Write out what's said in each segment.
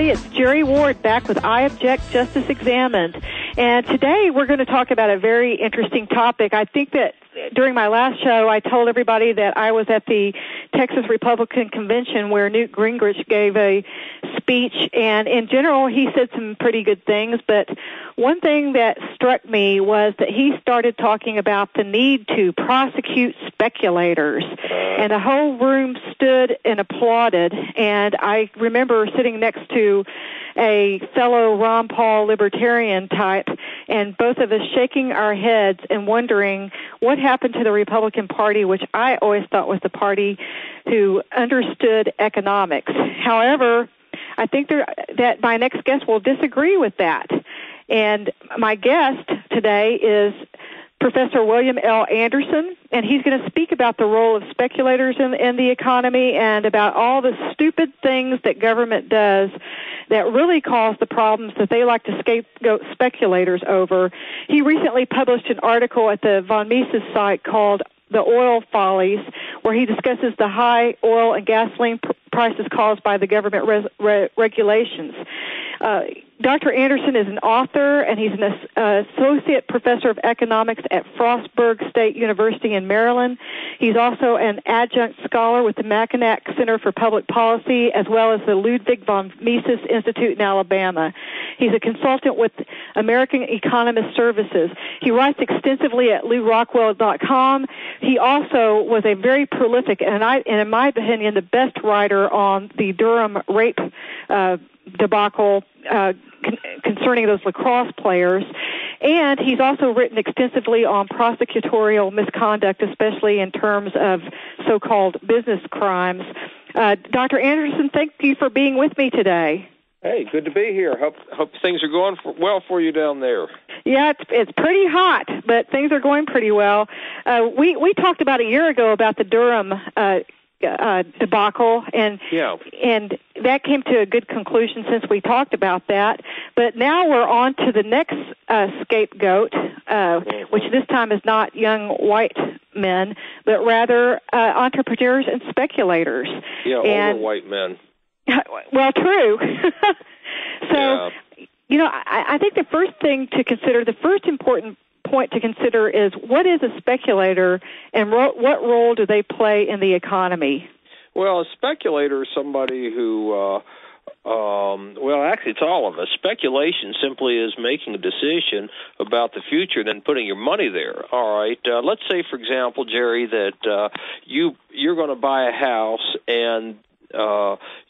everybody. It's Jerri Ward back with I Object, Justice Examined. And today we're going to talk about a very interesting topic. I think that during my last show, I told everybody that I was at the Texas Republican Convention where Newt Gingrich gave a speech, and in general, he said some pretty good things, but one thing that struck me was that he started talking about the need to prosecute speculators, and the whole room stood and applauded, and I remember sitting next to a fellow Ron Paul libertarian type, and both of us shaking our heads and wondering what happened to the Republican Party, which I always thought was the party who understood economics. However, I think that my next guest will disagree with that. And my guest today is Professor William L. Anderson, and he's going to speak about the role of speculators in the economy and about all the stupid things that government does that really cause the problems that they like to scapegoat speculators over. He recently published an article at the Von Mises site called The Oil Follies, where he discusses the high oil and gasoline prices caused by the government regulations. Dr. Anderson is an author, and he's an associate professor of economics at Frostburg State University in Maryland. He's also an adjunct scholar with the Mackinac Center for Public Policy, as well as the Ludwig von Mises Institute in Alabama. He's a consultant with American Economist Services. He writes extensively at LewRockwell.com. He also was a very prolific, and in my opinion, the best writer on the Durham rape debacle concerning those lacrosse players. And he's also written extensively on prosecutorial misconduct, especially in terms of so-called business crimes. Dr. Anderson, thank you for being with me today. Hey, good to be here. Hope things are going well for you down there. Yeah, it's pretty hot, but things are going pretty well. We talked about a year ago about the Durham debacle, and that came to a good conclusion since we talked about that. But now we're on to the next scapegoat, which this time is not young white men, but rather entrepreneurs and speculators. Yeah, older white men. Well, true. So, I think the first thing to consider, the first important point to consider is what is a speculator and what role do they play in the economy? Well, a speculator is somebody who, actually it's all of us. Speculation simply is making a decision about the future and then putting your money there. All right. Let's say, for example, Jerry, that you're going to buy a house and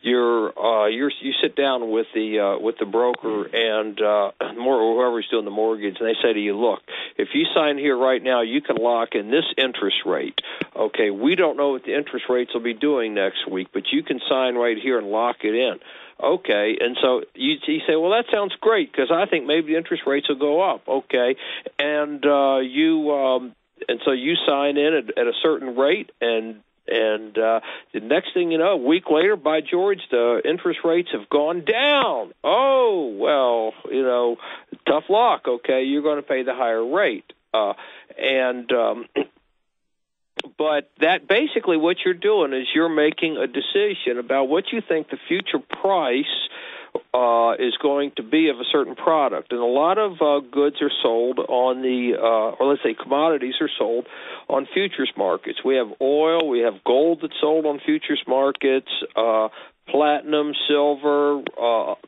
you sit down with the broker and whoever's doing the mortgage, and they say to you, look, if you sign here right now, you can lock in this interest rate. Okay, we don't know what the interest rates will be doing next week, but you can sign right here and lock it in. Okay, and so you say, well, that sounds great because I think maybe the interest rates will go up. Okay, and so you sign in at a certain rate, and the next thing you know, a week later, by George, the interest rates have gone down. Oh, well, tough luck, okay? You're going to pay the higher rate. But that basically what you're doing is you're making a decision about what you think the future price is going to be of a certain product. And a lot of goods are sold on or let's say commodities are sold on futures markets. We have oil, we have gold that's sold on futures markets, platinum, silver,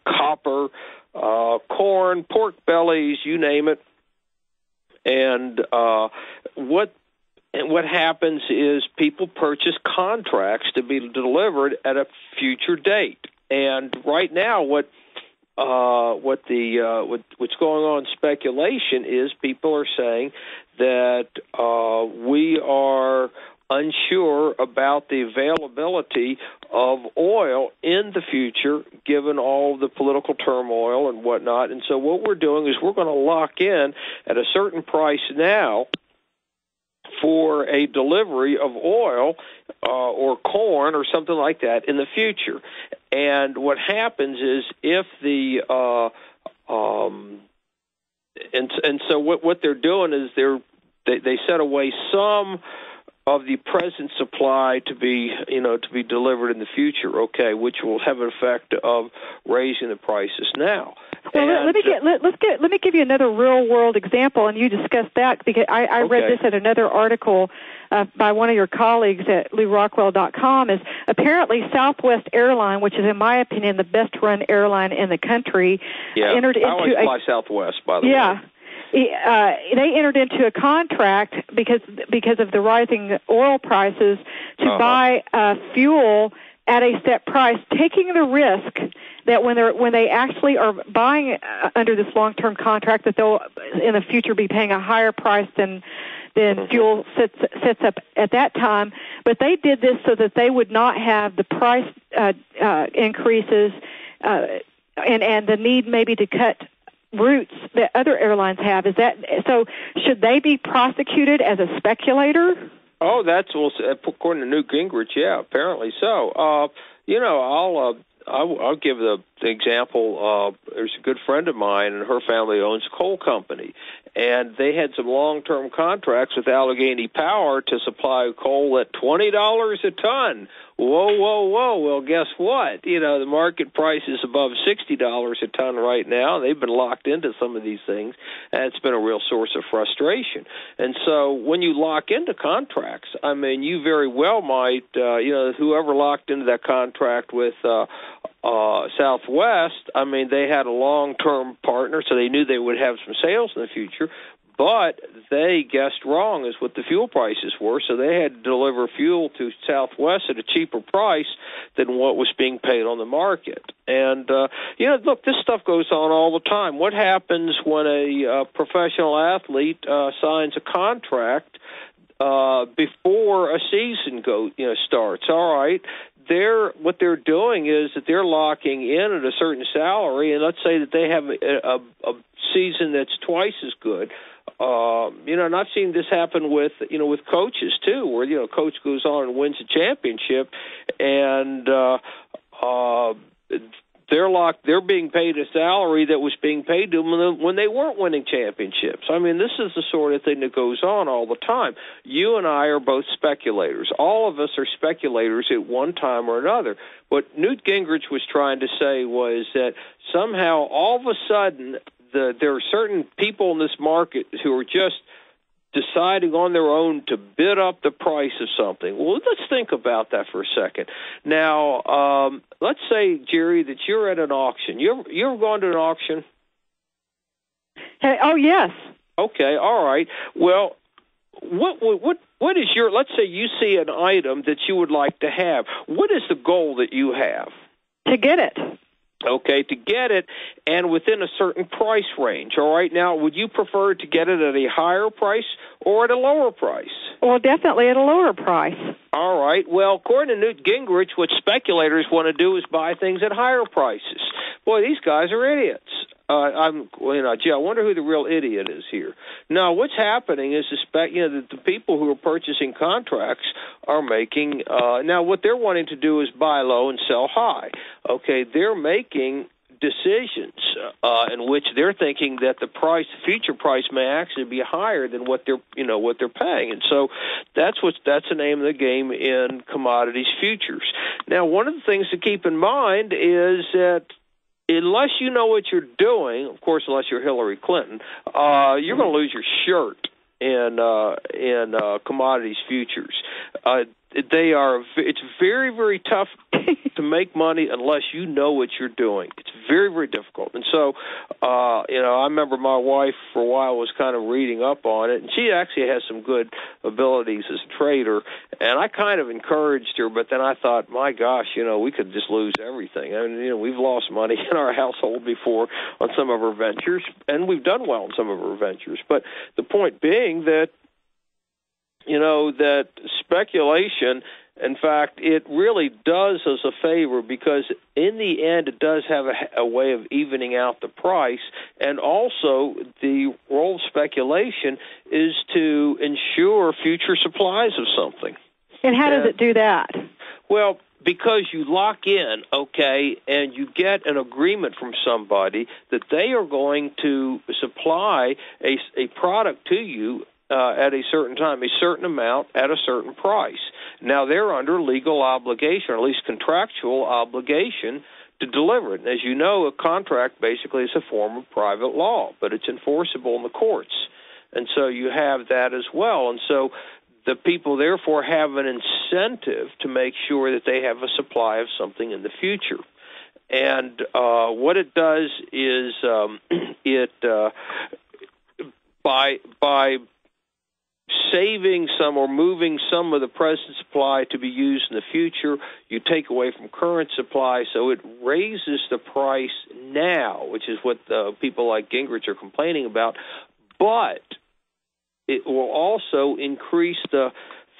copper, corn, pork bellies, you name it. And what happens is people purchase contracts to be delivered at a future date. And right now, what's going on in speculation is people are saying that we are unsure about the availability of oil in the future, given all the political turmoil and whatnot. And so what we're doing is we're going to lock in at a certain price now for a delivery of oil or corn or something like that in the future. And what happens is if so what they're doing is they set away some of the present supply to be delivered in the future, okay, which will have an effect of raising the prices now. Well, let me give you another real world example, and you discussed that because I read this in another article by one of your colleagues at LewRockwell.com. Is apparently Southwest Airline, which is in my opinion the best run airline in the country, entered into I always fly Southwest, by the way. They entered into a contract because of the rising oil prices to buy fuel at a set price, taking the risk that when they actually are buying under this long-term contract, that they'll in the future be paying a higher price than fuel sets up at that time. But they did this so that they would not have the price increases and the need maybe to cut routes that other airlines have. Is that so? Should they be prosecuted as a speculator? Oh, according to Newt Gingrich, yeah, apparently so. I'll give the example. There's a good friend of mine, and her family owns a coal company, and they had some long-term contracts with Allegheny Power to supply coal at $20 a ton. Whoa. Well, guess what? The market price is above $60 a ton right now. They've been locked into some of these things, and it's been a real source of frustration. And so when you lock into contracts, I mean, you very well might, whoever locked into that contract with Southwest, I mean, they had a long-term partner, so they knew they would have some sales in the future. But they guessed wrong as what the fuel prices were, so they had to deliver fuel to Southwest at a cheaper price than what was being paid on the market. And, look, this stuff goes on all the time. What happens when a professional athlete signs a contract before a season starts? All right. What they're doing is that they're locking in at a certain salary, and let's say that they have a season that's twice as good. And I've seen this happen with coaches too, where coach goes on and wins a championship, and they're being paid a salary that was being paid to them when they weren't winning championships. I mean, this is the sort of thing that goes on all the time. You and I are both speculators. All of us are speculators at one time or another. What Newt Gingrich was trying to say was that somehow all of a sudden there are certain people in this market who are just deciding on their own to bid up the price of something. Well, let's think about that for a second. Now, let's say, Jerri, that you're at an auction. You ever gone to an auction? Oh, yes. Okay, all right. Well, what is your, let's say you see an item that you would like to have. What is the goal that you have? To get it. Okay, to get it, and within a certain price range. All right, now, would you prefer to get it at a higher price or at a lower price? Well, definitely at a lower price. All right, well, according to Newt Gingrich, what speculators want to do is buy things at higher prices. Boy, these guys are idiots. Gee, I wonder who the real idiot is here. No, what's happening is that the people who are purchasing contracts are making, now what they're wanting to do is buy low and sell high. Okay, they're making decisions in which they're thinking that the future price may actually be higher than what they're paying, and so that's the name of the game in commodities futures. Now, one of the things to keep in mind is that unless you know what you're doing, of course, unless you're Hillary Clinton, you're going to lose your shirt in commodities futures. It's very, very tough to make money unless you know what you're doing. It's very, very difficult. And so, I remember my wife for a while was kind of reading up on it, and she actually has some good abilities as a trader, and I kind of encouraged her, but then I thought, my gosh, we could just lose everything. I mean, we've lost money in our household before on some of our ventures, and we've done well in some of our ventures. But the point being that that speculation, in fact, it really does us a favor because in the end it does have a way of evening out the price, and also the role of speculation is to ensure future supplies of something. And how does it do that? Well, because you lock in, okay, and you get an agreement from somebody that they are going to supply a product to you at a certain time, a certain amount at a certain price. Now, they're under legal obligation, or at least contractual obligation, to deliver it. And as you know, a contract basically is a form of private law, but it's enforceable in the courts. And so you have that as well. And so the people, therefore, have an incentive to make sure that they have a supply of something in the future. And what it does is by saving some or moving some of the present supply to be used in the future, you take away from current supply, so it raises the price now, which is what people like Gingrich are complaining about, but it will also increase the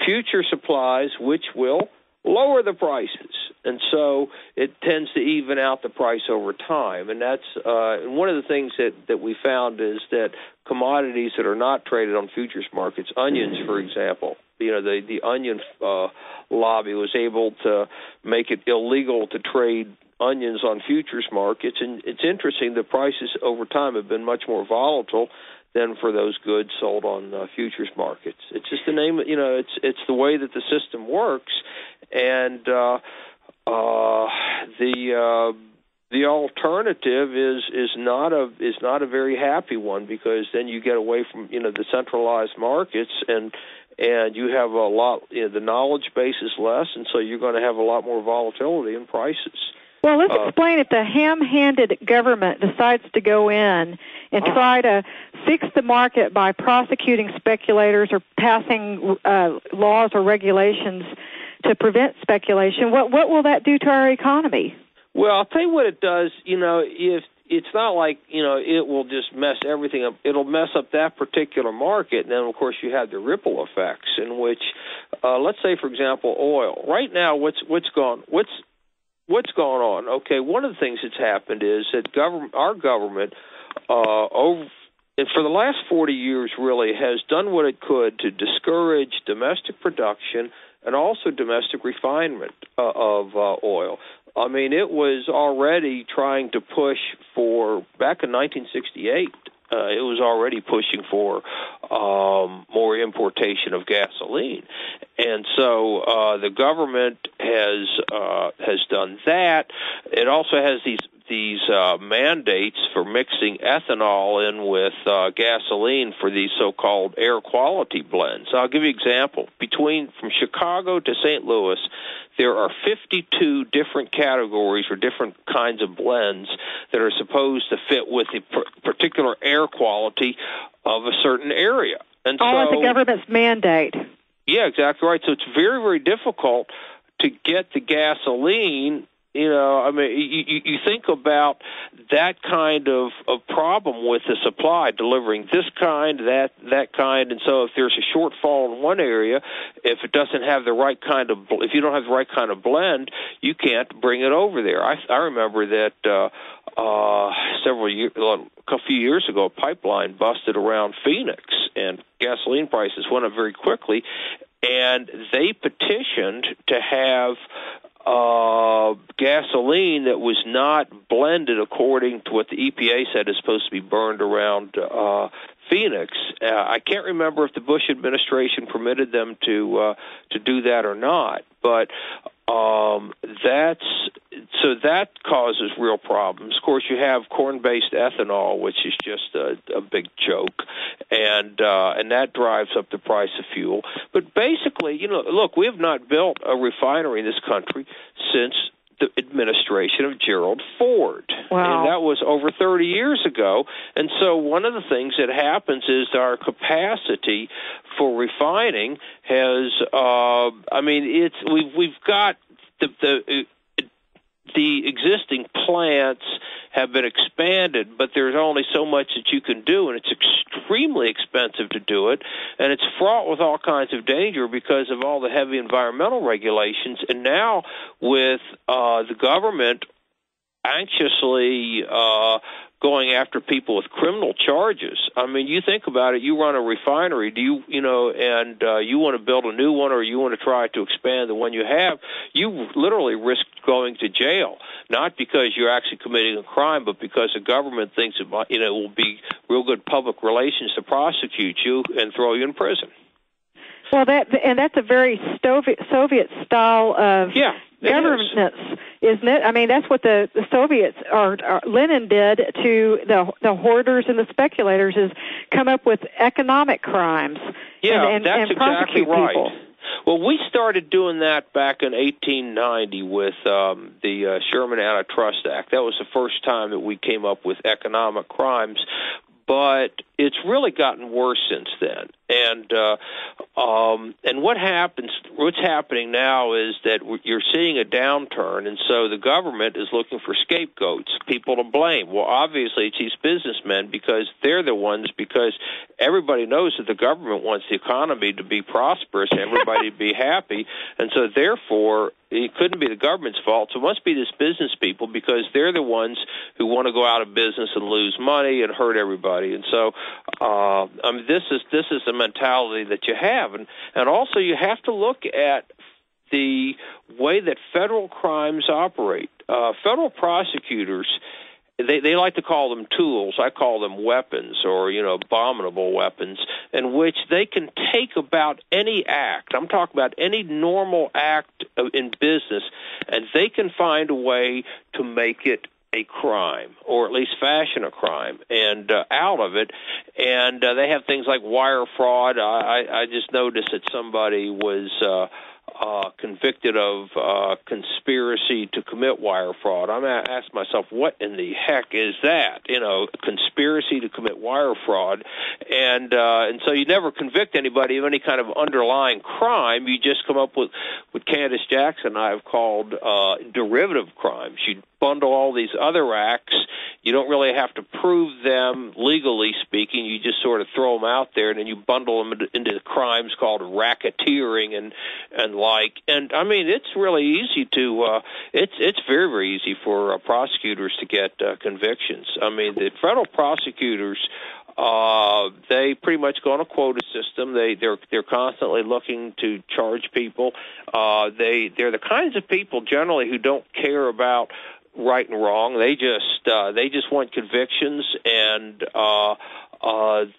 future supplies, which will lower the prices. And so it tends to even out the price over time. And that's one of the things that we found is that commodities that are not traded on futures markets, onions, for example, the onion lobby was able to make it illegal to trade onions on futures markets. And it's interesting, the prices over time have been much more volatile than for those goods sold on futures markets. It's just the name, it's the way that the system works. And the alternative is not a very happy one, because then you get away from the centralized markets, and you have a lot, the knowledge base is less, and so you're going to have a lot more volatility in prices. Well, let's explain. If the ham-handed government decides to go in and try to fix the market by prosecuting speculators or passing laws or regulations to prevent speculation, what will that do to our economy? Well, I'll tell you what it does. If it's not like, it will just mess everything up. It'll mess up that particular market, and then, of course, you have the ripple effects in which, let's say, for example, oil. Right now, what's going on? Okay, one of the things that's happened is that our government, for the last 40 years, really has done what it could to discourage domestic production and also domestic refinement of oil. I mean, it was already trying to push for, back in 1968, it was already pushing for more importation of gasoline. And so the government has done that. It also has these mandates for mixing ethanol in with gasoline for these so-called air quality blends. I'll give you an example. From Chicago to St. Louis, there are 52 different categories or different kinds of blends that are supposed to fit with the particular air quality of a certain area. And all at the government's mandate. Yeah, exactly right. So it's very, very difficult to get the gasoline. You think about that kind of problem with the supply, delivering this kind, that kind, and so if there's a shortfall in one area, if it doesn't have the right kind of, if you don't have the right kind of blend, you can't bring it over there. I remember that a few years ago, a pipeline busted around Phoenix, and gasoline prices went up very quickly, and they petitioned to have gasoline that was not blended according to what the EPA said is supposed to be burned around Phoenix. I can't remember if the Bush administration permitted them to do that or not, but that causes real problems. Of course, you have corn-based ethanol, which is just a big joke, and that drives up the price of fuel. But basically, look, we have not built a refinery in this country since the administration of Gerald Ford. Wow. And that was over 30 years ago. And so one of the things that happens is our capacity for refining has, we've got the existing plants have been expanded, but there's only so much that you can do, and it's extremely expensive to do it, and it's fraught with all kinds of danger because of all the heavy environmental regulations. And now with the government anxiously going after people with criminal charges. I mean, you think about it. You run a refinery. Do you you want to build a new one, or you want to try to expand the one you have? You literally risk going to jail, not because you're actually committing a crime, but because the government thinks it will be real good public relations to prosecute you and throw you in prison. Well, that's a very Soviet style of governance, isn't it? I mean, that's what the Soviets or Lenin did to the hoarders and the speculators, is come up with economic crimes and exactly right. People. Well, we started doing that back in 1890 with the Sherman Antitrust Act. That was the first time that we came up with economic crimes. But it's really gotten worse since then. And what's happening now is that you're seeing a downturn, and so the government is looking for scapegoats, people to blame. Well, obviously it's these businessmen, because they're the ones, because everybody knows that the government wants the economy to be prosperous, everybody to be happy, and so therefore it couldn't be the government's fault. So it must be these business people, because they're the ones who want to go out of business and lose money and hurt everybody. And so this is the mentality that you have, and also you have to look at the way that federal crimes operate. Federal prosecutors, they like to call them tools. I call them weapons, or abominable weapons, in which they can take about any act. I'm talking about any normal act in business, and they can find a way to make it a crime, or at least fashion a crime, and out of it. And they have things like wire fraud. I just noticed that somebody was convicted of conspiracy to commit wire fraud. I'm going to ask myself, what in the heck is that? Conspiracy to commit wire fraud. And so you never convict anybody of any kind of underlying crime. You just come up with what Candace Jackson and I have called derivative crimes. You bundle all these other acts. You don't really have to prove them, legally speaking. You just sort of throw them out there, and then you bundle them into crimes called racketeering and like. And I mean, it's really easy to. It's very, very easy for prosecutors to get convictions. I mean, the federal prosecutors, they pretty much go on a quota system. They're constantly looking to charge people. They're the kinds of people generally who don't care about right and wrong. They just want convictions, and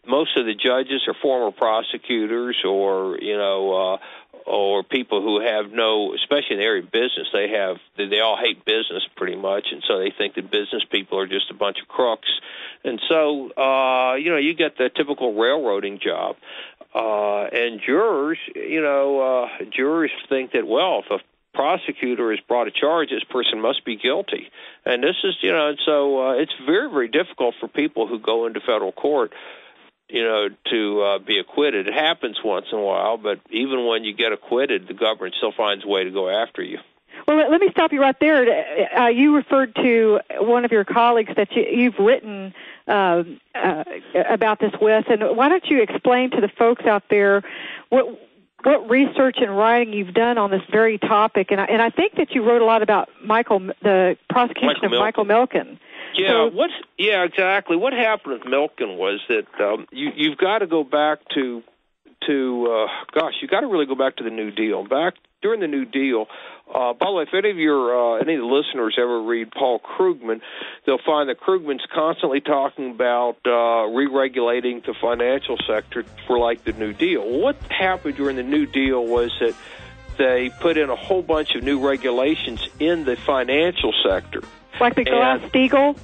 most of the judges are former prosecutors, or people who have no, especially in the area of business, they all hate business pretty much, and so they think that business people are just a bunch of crooks. And so you get the typical railroading job. And jurors think that, well, if a prosecutor has brought a charge, this person must be guilty. And this is, so it's very, very difficult for people who go into federal court, to be acquitted. It happens once in a while, but even when you get acquitted, the government still finds a way to go after you. Well, let me stop you right there. You referred to one of your colleagues that you've written about this with, and why don't you explain to the folks out there what research and writing you've done on this very topic? And I think that you wrote a lot about the prosecution of Michael Milken. Yeah, exactly. What happened with Milken was that you've got to go back you've got to really go back to the New Deal. Back during the New Deal, by the way, if any of the listeners ever read Paul Krugman, they'll find that Krugman's constantly talking about re-regulating the financial sector for like the New Deal. Well, what happened during the New Deal was that they put in a whole bunch of new regulations in the financial sector. Like the Glass-Steagall?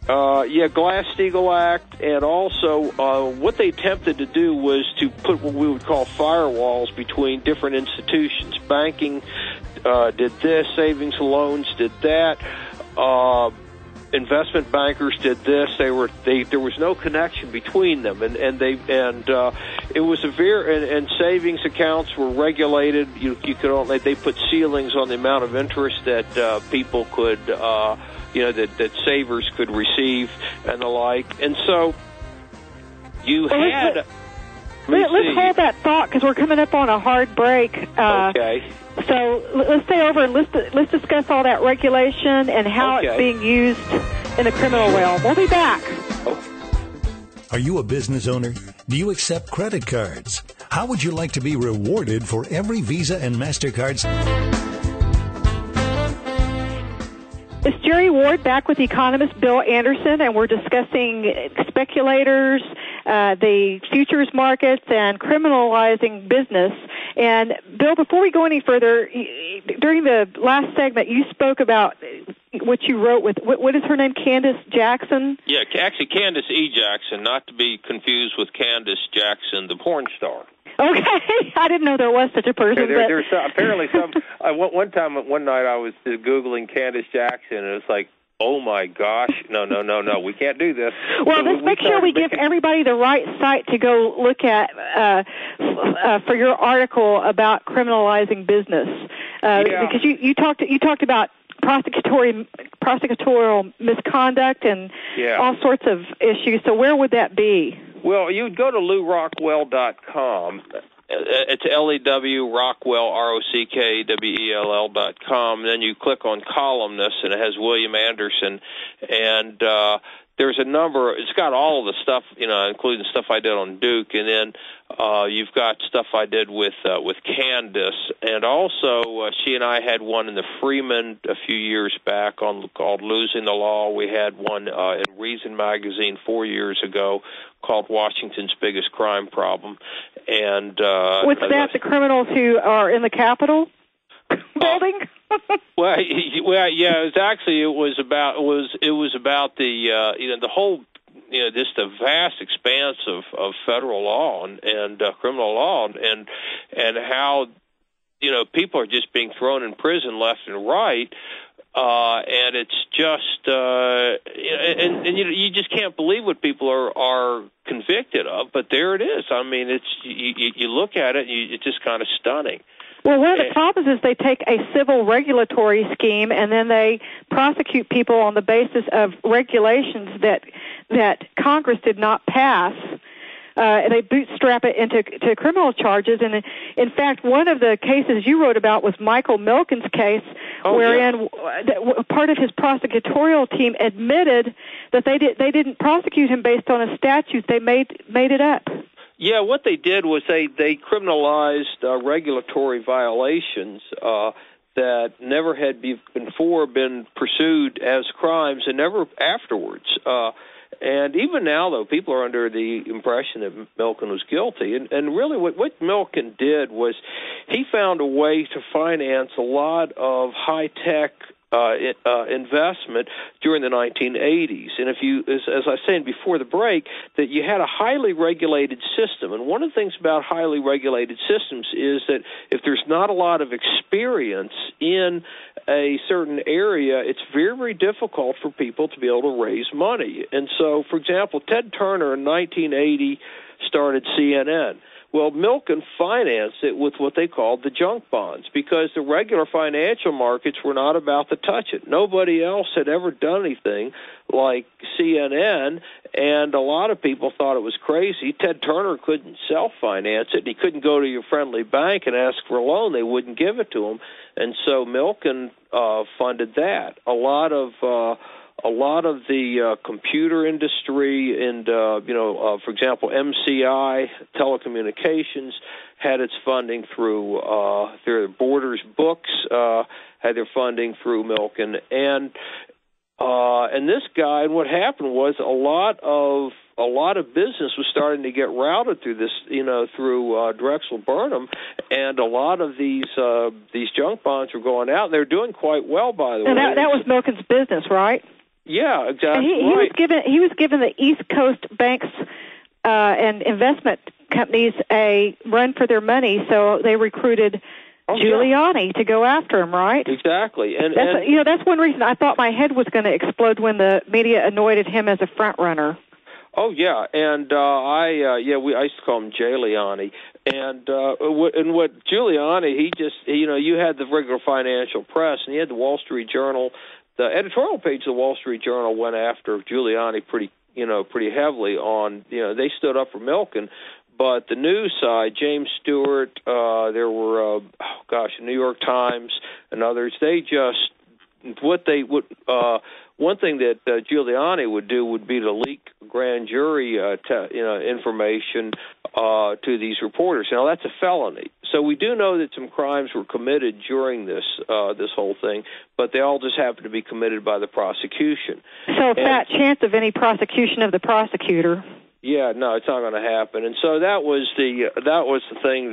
Glass-Steagall Act, and also what they attempted to do was to put what we would call firewalls between different institutions. Banking did this, savings and loans did that, investment bankers did this. There was no connection between them, and it was and savings accounts were regulated. They put ceilings on the amount of interest that people could. That savers could receive and the like. And so let's hold that thought, because we're coming up on a hard break. Okay. So let's stay over and let's discuss all that regulation and how it's being used in the criminal realm. We'll be back. Are you a business owner? Do you accept credit cards? How would you like to be rewarded for every Visa and MasterCard? It's Jerri Ward back with economist Bill Anderson, and we're discussing speculators, the futures markets, and criminalizing business. And Bill, before we go any further, during the last segment, you spoke about what you wrote with, what is her name, Candace Jackson? Yeah, actually Candace E. Jackson, not to be confused with Candace Jackson, the porn star. Okay, I didn't know there was such a person. There's apparently some. One night I was Googling Candace Jackson, and it's like, oh my gosh, no, we can't do this. Well, so let's make sure we give everybody the right site to go look at for your article about criminalizing business, because you talked about prosecutorial misconduct and all sorts of issues. So where would that be? Well, you would go to LewRockwell.com. It's L-E-W, Rockwell, ROCKWELL.com. And then you click on columnists, and it has William Anderson. And there's a number. It's got all of the stuff, including stuff I did on Duke. And then you've got stuff I did with Candace. And also, she and I had one in the Freeman a few years back called Losing the Law. We had one in Reason Magazine 4 years ago called Washington's Biggest Crime Problem. And what's that? The criminals who are in the Capitol building? Well, yeah. It was about the the whole just a vast expanse of federal law and criminal law and how people are just being thrown in prison left and right. And it's just, you just can't believe what people are convicted of. But there it is. I mean, you look at it, and it's just kind of stunning. Well, one of the problems is they take a civil regulatory scheme and then they prosecute people on the basis of regulations that Congress did not pass. They bootstrap it into criminal charges. And in fact, one of the cases you wrote about was Michael Milken's case, wherein part of his prosecutorial team admitted that they didn't prosecute him based on a statute. They made it up. Yeah, what they did was they criminalized regulatory violations that never had before been pursued as crimes and never afterwards. And even now, though, people are under the impression that Milken was guilty. And really what Milken did was he found a way to finance a lot of high-tech investment during the 1980s. And if you, as I was saying before the break, that you had a highly regulated system. And one of the things about highly regulated systems is that if there's not a lot of experience in a certain area, it's very, very difficult for people to be able to raise money. And so, for example, Ted Turner in 1980 started CNN. Well, Milken financed it with what they called the junk bonds because the regular financial markets were not about to touch it. Nobody else had ever done anything like CNN, and a lot of people thought it was crazy. Ted Turner couldn't self-finance it. He couldn't go to your friendly bank and ask for a loan. They wouldn't give it to him. And so Milken funded that. A lot of the computer industry and, for example, MCI, telecommunications, had its funding through their Borders Books, had their funding through Milken. And this guy, and what happened was a lot of business was starting to get routed through this, through Drexel Burnham, and a lot of these junk bonds were going out, and they were doing quite well, by the way. And that was Milken's business, right? Yeah, exactly. He was given the East Coast banks and investment companies a run for their money, so they recruited Giuliani to go after him, right? Exactly. And that's one reason I thought my head was going to explode when the media anointed him as a front runner. Oh yeah, and I used to call him Giuliani. And what Giuliani, you had the regular financial press, and you had the Wall Street Journal. The editorial page of the Wall Street Journal went after Giuliani pretty heavily on, they stood up for Milken. But the news side, James Stewart, there were, the New York Times and others, they just, what one thing that Giuliani would do would be to leak grand jury information to these reporters. Now, that's a felony. So we do know that some crimes were committed during this whole thing, but they all just happen to be committed by the prosecution. So a fat chance of any prosecution of the prosecutor. Yeah, no, it's not going to happen. And so that was the thing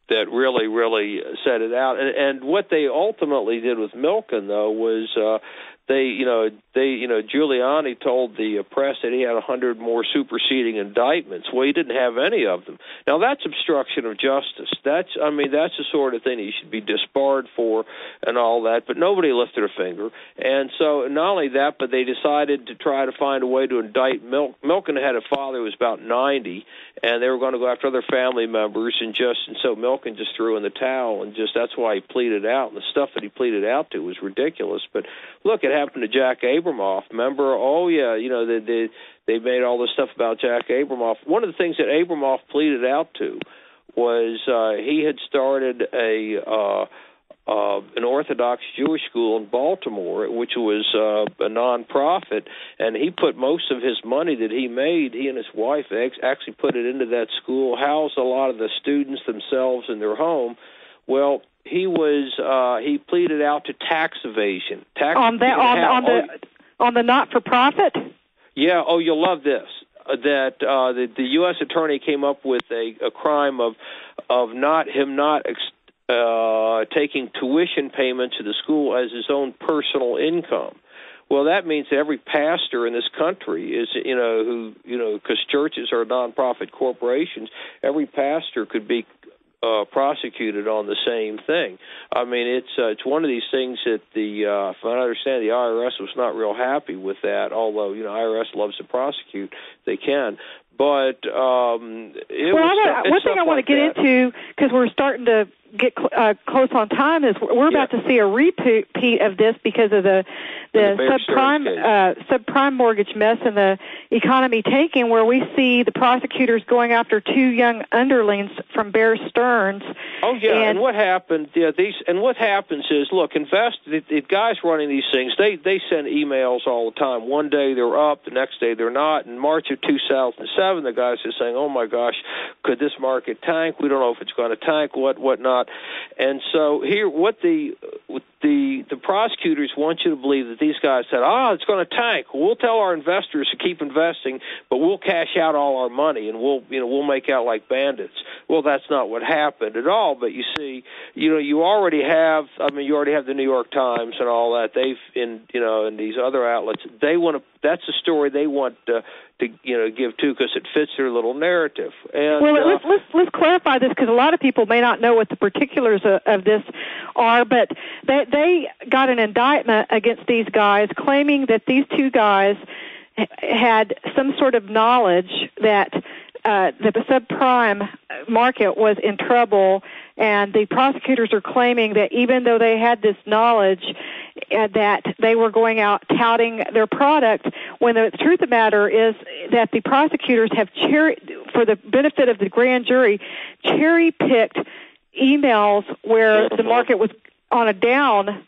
that really set it out. And what they ultimately did with Milken, though, was Giuliani told the press that he had 100 more superseding indictments. Well, he didn't have any of them. Now, that's obstruction of justice. That's the sort of thing he should be disbarred for and all that, but nobody lifted a finger. And so not only that, but they decided to try to find a way to indict Milken had a father who was about 90, and they were going to go after other family members, and so Milken just threw in the towel, and that's why he pleaded out. And the stuff that he pleaded out to was ridiculous. But look, it happened to Jack Abramoff. Remember? Oh yeah, they made all this stuff about Jack Abramoff. One of the things that Abramoff pleaded out to was he had started an Orthodox Jewish school in Baltimore, which was a nonprofit, and he put most of his money that he made, he and his wife actually put it into that school, housed a lot of the students themselves in their home. Well, he pleaded out to tax evasion. On the not-for-profit? Yeah. Oh, you'll love this. That the U.S. attorney came up with a crime of not taking tuition payment to the school as his own personal income. Well, that means that every pastor in this country is, because churches are nonprofit corporations, every pastor could be prosecuted on the same thing. I mean, it's one of these things that if I understand, the IRS was not real happy with that. Although IRS loves to prosecute, they can. But one thing I want to get into, because we're starting to get close on time, is we're about to see a repeat of this because of the subprime mortgage mess and the economy tanking, where we see the prosecutors going after two young underlings from Bear Stearns. Oh yeah, and what happened? Yeah, what happens is, look, the guys running these things, they send emails all the time. One day they're up, the next day they're not. In March of 2007, the guys are saying, "Oh my gosh, could this market tank? We don't know if it's going to tank. What not?" And so here, what the prosecutors want you to believe that these guys said, it's going to tank. We'll tell our investors to keep investing, but we'll cash out all our money and we'll make out like bandits. Well, that's not what happened at all. But you see, you already have the New York Times and all that. And these other outlets, that's the story they want to give to, because it fits their little narrative. And let's clarify this, because a lot of people may not know what the particulars of this are, but they got an indictment against these guys claiming that these two guys had some sort of knowledge that the subprime market was in trouble, and the prosecutors are claiming that even though they had this knowledge, that they were going out touting their product, when the truth of the matter is that the prosecutors have, for the benefit of the grand jury, cherry-picked emails where the market was on a down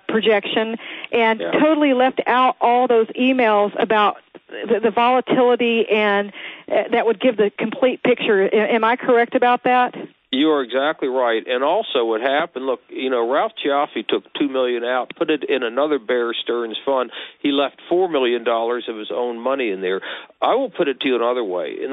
projection, and totally left out all those emails about the volatility, and that would give the complete picture. Am I correct about that? You are exactly right. And also what happened, look, Ralph Cioffi took $2 million out, put it in another Bear Stearns fund. He left $4 million of his own money in there. I will put it to you another way. Probably in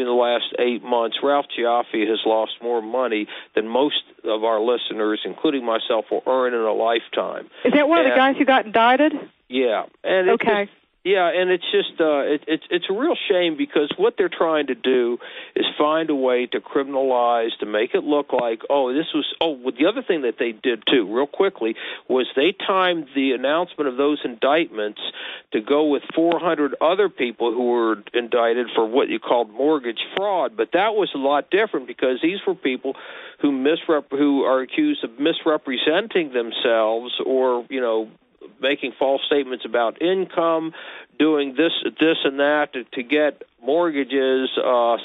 the last 8 months, Ralph Cioffi has lost more money than most of our listeners, including myself, will earn in a lifetime. Is that one of the guys who got indicted? Yeah. And okay. Yeah, and it's just it's a real shame, because what they're trying to do is find a way to criminalize, to make it look like, the other thing that they did too, real quickly, was they timed the announcement of those indictments to go with 400 other people who were indicted for what you called mortgage fraud. But that was a lot different, because these were people who are accused of misrepresenting themselves, or making false statements about income, doing this and that to get mortgages,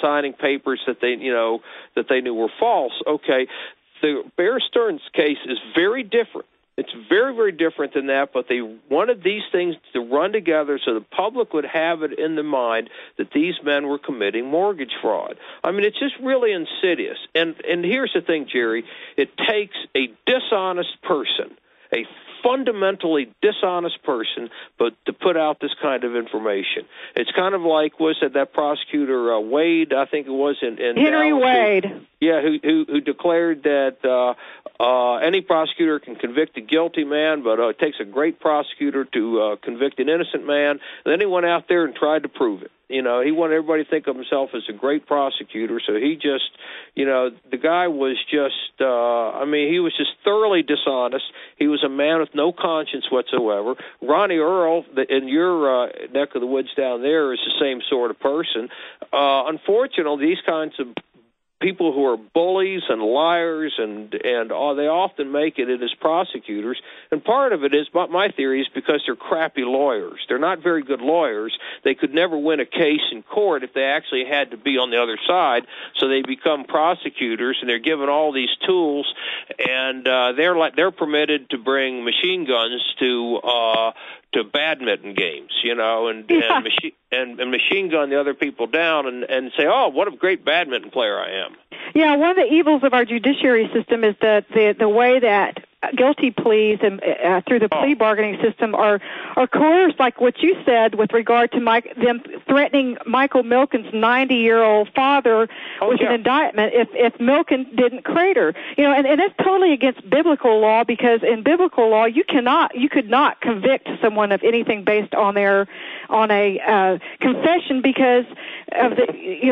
signing papers that they knew were false. Okay, the Bear Stearns case is very different It's very, very different than that, but they wanted these things to run together so the public would have it in the mind that these men were committing mortgage fraud. I mean, it's just really insidious. And here's the thing, Jerry. It takes a dishonest person, a fundamentally dishonest person, but to put out this kind of information. It's kind of like, was it that prosecutor Wade, I think it was in Henry Dallas, Wade. who declared that any prosecutor can convict a guilty man, but it takes a great prosecutor to convict an innocent man. And then he went out there and tried to prove it. You know, he wanted everybody to think of himself as a great prosecutor, so he just, the guy was just, he was just thoroughly dishonest. He was a man with no conscience whatsoever. Ronnie Earl, in your neck of the woods down there, is the same sort of person. Unfortunately, these kinds of people who are bullies and liars and they often make it as prosecutors. And part of it is, my theory is because they're crappy lawyers. They're not very good lawyers. They could never win a case in court if they actually had to be on the other side. So they become prosecutors, and they're given all these tools, and they're permitted to bring machine guns to badminton games, and machine gun the other people down and say, oh, what a great badminton player I am. Yeah, one of the evils of our judiciary system is that the way that guilty pleas and through the plea bargaining system are coerced, like what you said with regard to them threatening Michael Milken's 90-year-old father with an indictment if Milken didn't crater. And that's totally against biblical law, because in biblical law you could not convict someone of anything based on a confession, because of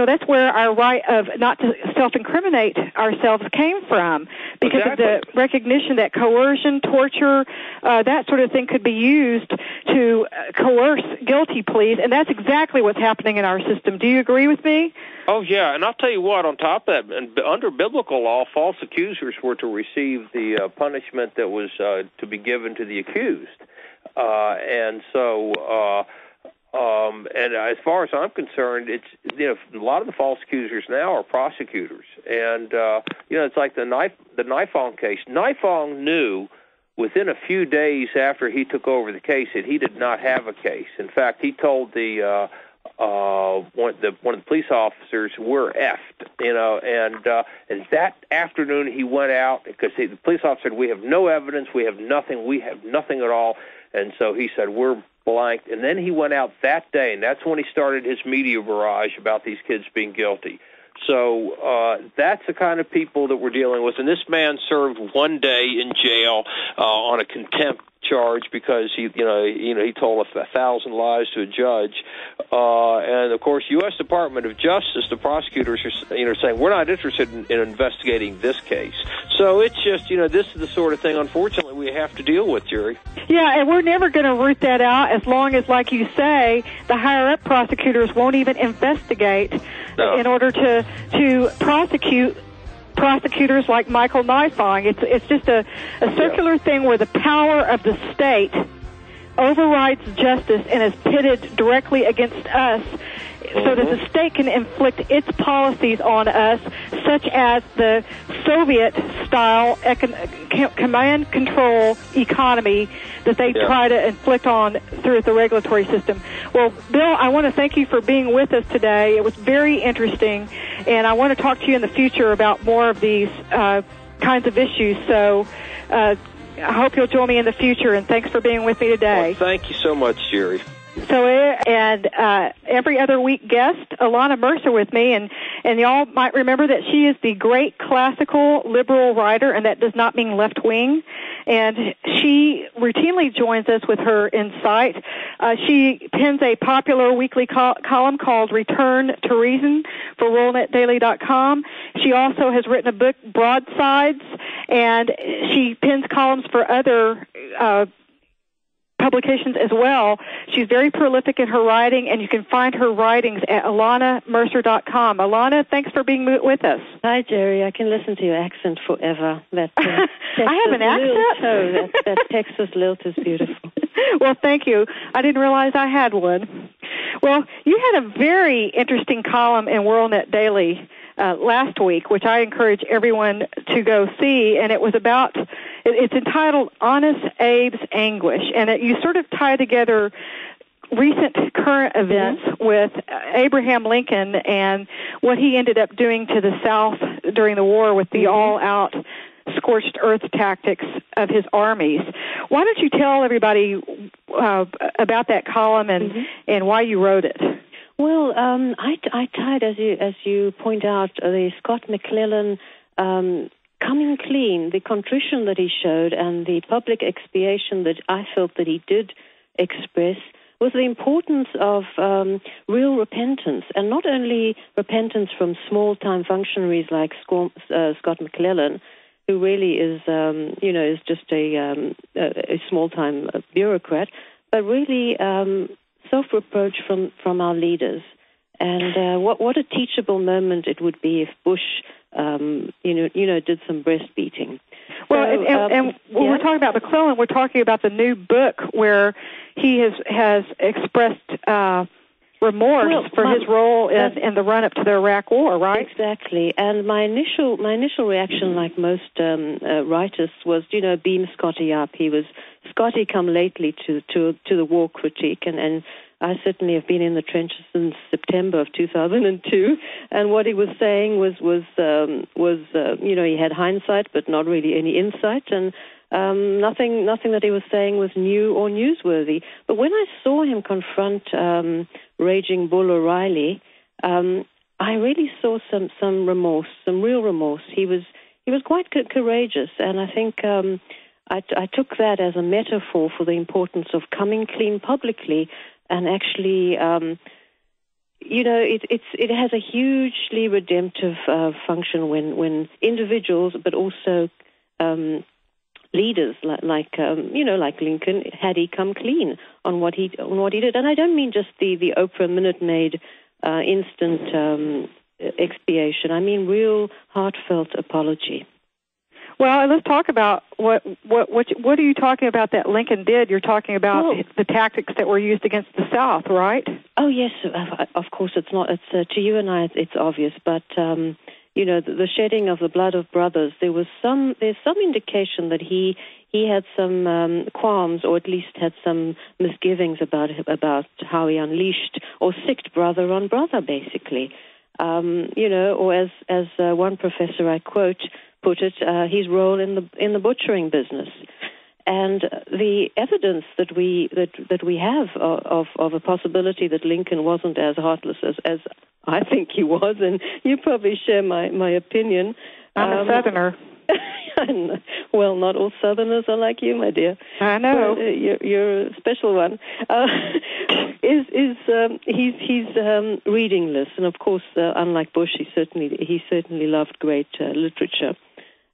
that's where our right of not to self-incriminate ourselves came from, because of the recognition that coercion, torture, that sort of thing could be used to coerce guilty pleas, and that's exactly what's happening in our system. Do you agree with me? Oh, yeah, and I'll tell you what, on top of that, under biblical law, false accusers were to receive the punishment that was to be given to the accused. And as far as I'm concerned, it's a lot of the false accusers now are prosecutors, and it's like the Nifong case. Nifong knew within a few days after he took over the case that he did not have a case. In fact, he told one of the police officers, "We're effed," and that afternoon he went out because the police officer said, "We have no evidence, we have nothing at all," and so he said, "We're blanked." And then he went out that day, and that's when he started his media barrage about these kids being guilty. So that's the kind of people that we're dealing with. And this man served 1 day in jail on a contempt charge because he told 1,000 lies to a judge. And of course, U.S. Department of Justice, the prosecutors are saying we're not interested in investigating this case. So it's just this is the sort of thing, unfortunately, we have to deal with, Jerry. Yeah, and we're never going to root that out as long as, like you say, the higher-up prosecutors won't even investigate in order to prosecute prosecutors like Michael Nifong. It's just a circular thing where the power of the state overrides justice and is pitted directly against us, so that the state can inflict its policies on us, such as the Soviet-style command control economy that they try to inflict on through the regulatory system. Well, Bill, I want to thank you for being with us today. It was very interesting, and I want to talk to you in the future about more of these kinds of issues. So I hope you'll join me in the future, and thanks for being with me today. Well, thank you so much, Jerry. So, and every other week guest, Alana Mercer with me, and y'all might remember that she is the great classical liberal writer, and that does not mean left-wing, and she routinely joins us with her insight. She pens a popular weekly column called Return to Reason for WorldNetDaily.com. She also has written a book, Broadsides, and she pens columns for other publications as well. She's very prolific in her writing, and you can find her writings at alanamercer.com. Alana, thanks for being with us. Hi, Jerry. I can listen to your accent forever. That I have an accent? That Texas lilt is beautiful. Well, thank you. I didn't realize I had one. Well, you had a very interesting column in WorldNet Daily last week, which I encourage everyone to go see, and it was about It's entitled Honest Abe's Anguish, and you sort of tie together recent current events with Abraham Lincoln and what he ended up doing to the South during the war with the all-out scorched earth tactics of his armies. Why don't you tell everybody about that column and why you wrote it? Well, I tied, as you point out, the Scott McClellan coming clean, the contrition that he showed, and the public expiation that I felt that he did express, was the importance of real repentance, and not only repentance from small-time functionaries like Scott McClellan, who really is, is just a small-time bureaucrat, but really self-reproach from our leaders. And what a teachable moment it would be if Bush, did some breast beating. Well, and when we're talking about McClellan, we're talking about the new book where he has expressed remorse for his role in the run-up to the Iraq War, right? Exactly. And my initial reaction, like most writers, was, beam Scotty up. He was Scotty come lately to the war critique, and I certainly have been in the trenches since September of 2002, and what he was saying was he had hindsight, but not really any insight, and nothing that he was saying was new or newsworthy. But when I saw him confront Raging Bull O'Reilly, I really saw some remorse, some real remorse. He was quite courageous, and I think I took that as a metaphor for the importance of coming clean publicly. And actually, it has a hugely redemptive function when individuals, but also leaders like Lincoln, had he come clean on what he did. And I don't mean just the Oprah Minute Maid instant expiation. I mean real heartfelt apology. Well, let's talk about what are you talking about that Lincoln did? You're talking about the tactics that were used against the South, right? Oh yes, of course. It's not. It's to you and I. It's obvious, but the shedding of the blood of brothers. There's some indication that he had some qualms, or at least had some misgivings about how he unleashed or sicked brother on brother, basically. Or as one professor I quote put it, his role in the butchering business, and the evidence that we have of a possibility that Lincoln wasn't as heartless as I think he was, and you probably share my opinion. I'm a Southerner. Well, not all Southerners are like you, my dear. I know. You're a special one. He's readingless, and of course, unlike Bush, he certainly loved great literature.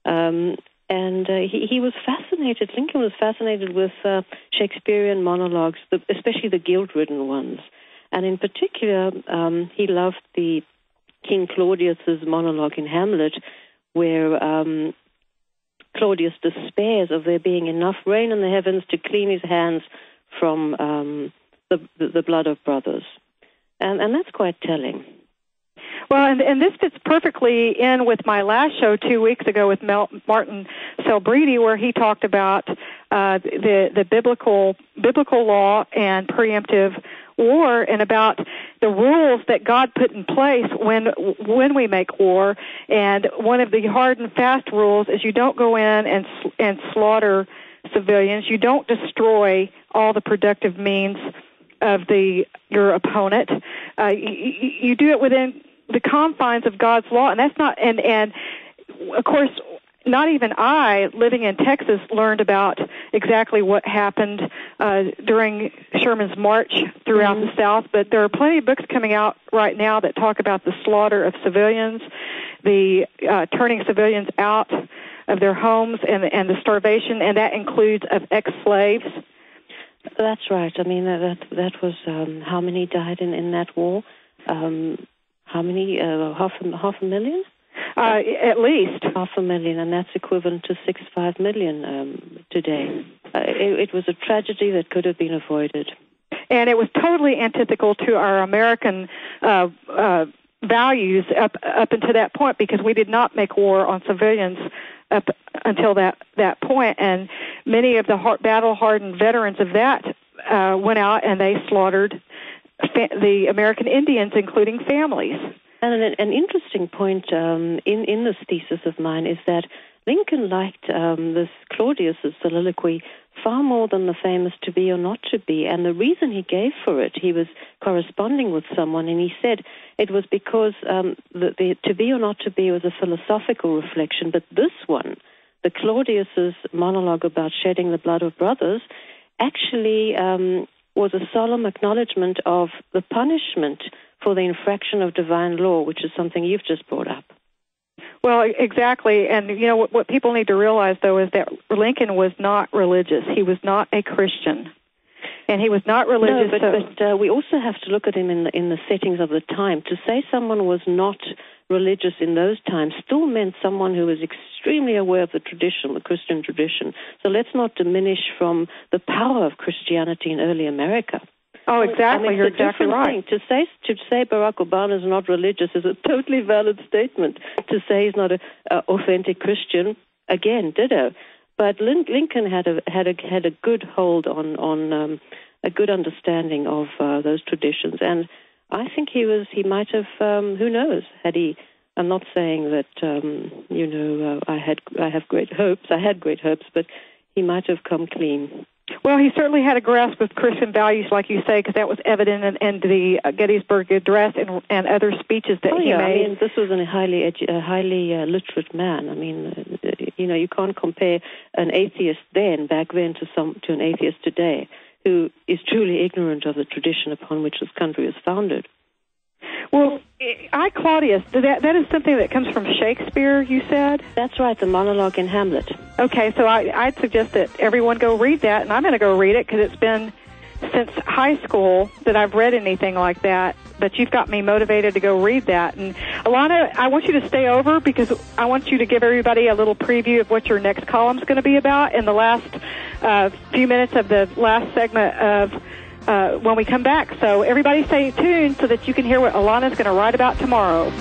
And he was fascinated. Lincoln was fascinated with Shakespearean monologues, especially the guilt-ridden ones. And in particular, he loved the King Claudius's monologue in Hamlet, where Claudius despairs of there being enough rain in the heavens to clean his hands from the blood of brothers. And that's quite telling. Well, and this fits perfectly in with my last show 2 weeks ago with Martin Selbrede, where he talked about the biblical law and preemptive war, and about the rules that God put in place when we make war. And one of the hard and fast rules is you don't go in and slaughter civilians. You don't destroy all the productive means of your opponent. You do it within the confines of God's law, and that's not. And of course, not even I, living in Texas, learned about exactly what happened during Sherman's march throughout the South. But there are plenty of books coming out right now that talk about the slaughter of civilians, the turning civilians out of their homes, and the starvation, and that includes of ex-slaves. That's right. I mean, that was how many died in that war? How many? Half a million? At least 500,000, and that's equivalent to 65 million today. It was a tragedy that could have been avoided. And it was totally antithetical to our American values up until that point, because we did not make war on civilians up until that point, and many of the battle-hardened veterans of that went out and they slaughtered the American Indians, including families. And an interesting point in this thesis of mine is that Lincoln liked this Claudius's soliloquy far more than the famous to be or not to be. And the reason he gave for it, he was corresponding with someone, and he said it was because the to be or not to be was a philosophical reflection. But this one, the Claudius's monologue about shedding the blood of brothers, actually was a solemn acknowledgement of the punishment for the infraction of divine law, which is something you've just brought up. Well, exactly. And, you know, what people need to realize, though, is that Lincoln was not religious. He was not a Christian. And he was not religious. No, but we also have to look at him in the settings of the time. To say someone was not religious in those times still meant someone who was extremely aware of the tradition, the Christian tradition. So let's not diminish from the power of Christianity in early America. Oh, exactly. I mean, you're exactly right. To say Barack Obama is not religious is a totally valid statement. To say he's not an authentic Christian, again, ditto. But Lincoln had a good hold on a good understanding of those traditions, and I think he might have who knows had he. I'm not saying that I have great hopes. I had great hopes, but he might have come clean. Well, he certainly had a grasp of Christian values, like you say, because that was evident in the Gettysburg Address and other speeches that he made. I mean, this was a highly literate man. I mean, you can't compare an atheist back then to an atheist today who is truly ignorant of the tradition upon which this country is founded. Well, I, Claudius, that is something that comes from Shakespeare, you said? That's right, the monologue in Hamlet. Okay, so I'd suggest that everyone go read that, and I'm going to go read it because it's been since high school that I've read anything like that, but you've got me motivated to go read that. And Alana, I want you to stay over because I want you to give everybody a little preview of what your next column is going to be about in the last few minutes of the last segment of when we come back. So everybody stay tuned so that you can hear what Alana's going to write about tomorrow.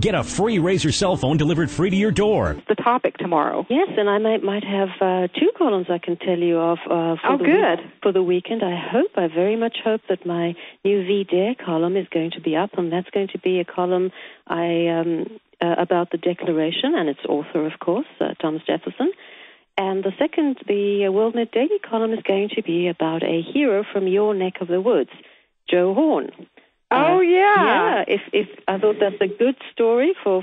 Get a free Razor cell phone delivered free to your door. The topic tomorrow. Yes, and I might have two columns I can tell you of for the weekend. I very much hope that my new V-Dare column is going to be up, and that's going to be a column about the Declaration and its author, of course, Thomas Jefferson. And the World Net Daily column is going to be about a hero from your neck of the woods, Joe Horn. Oh, yeah. Yeah, if I thought that's a good story for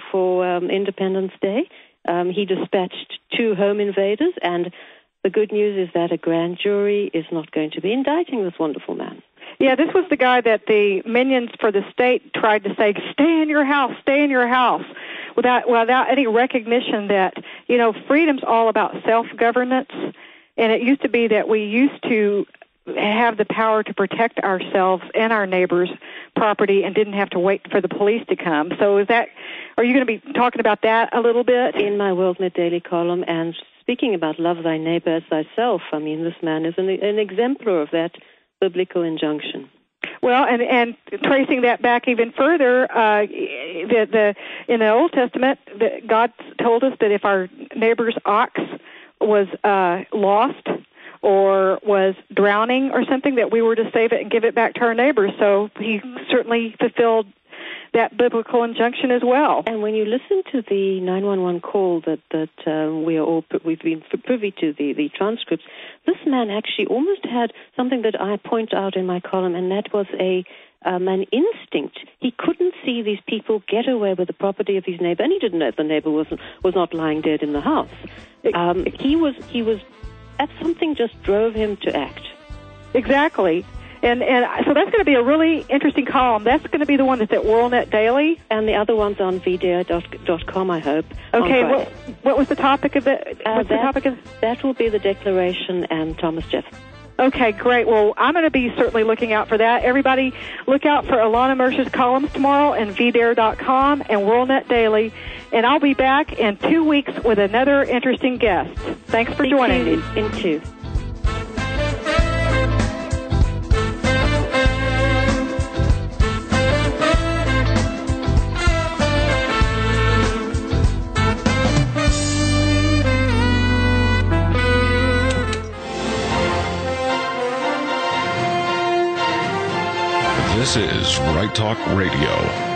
Independence Day. He dispatched 2 home invaders, and the good news is that a grand jury is not going to be indicting this wonderful man. Yeah, this was the guy that the minions for the state tried to say, stay in your house, without any recognition that, freedom's all about self-governance, and it used to be that we used to have the power to protect ourselves and our neighbors' property and didn't have to wait for the police to come. So are you going to be talking about that a little bit? In my World Net Daily column, and speaking about love thy neighbor as thyself, I mean, this man is an exemplar of that biblical injunction. Well, and tracing that back even further, in the Old Testament, God told us that if our neighbor's ox was lost or was drowning or something, that we were to save it and give it back to our neighbors. So he certainly fulfilled that biblical injunction as well. And when you listen to the 911 call that we've been privy to the transcripts, this man actually almost had something that I point out in my column, and that was an instinct. He couldn't see these people get away with the property of his neighbor, and he didn't know if the neighbor was not lying dead in the house. He was. Something just drove him to act. Exactly. And so that's going to be a really interesting column. That's going to be the one that's at WorldNet Daily. And the other one's on vdare.com, I hope. Okay, what was the topic of it? That will be the Declaration and Thomas Jefferson. Okay, great. Well, I'm going to be certainly looking out for that. Everybody, look out for Alana Mercer's columns tomorrow and vdare.com and WorldNet Daily. And I'll be back in 2 weeks with another interesting guest. Thanks for joining me. In 2. This is Right Talk Radio.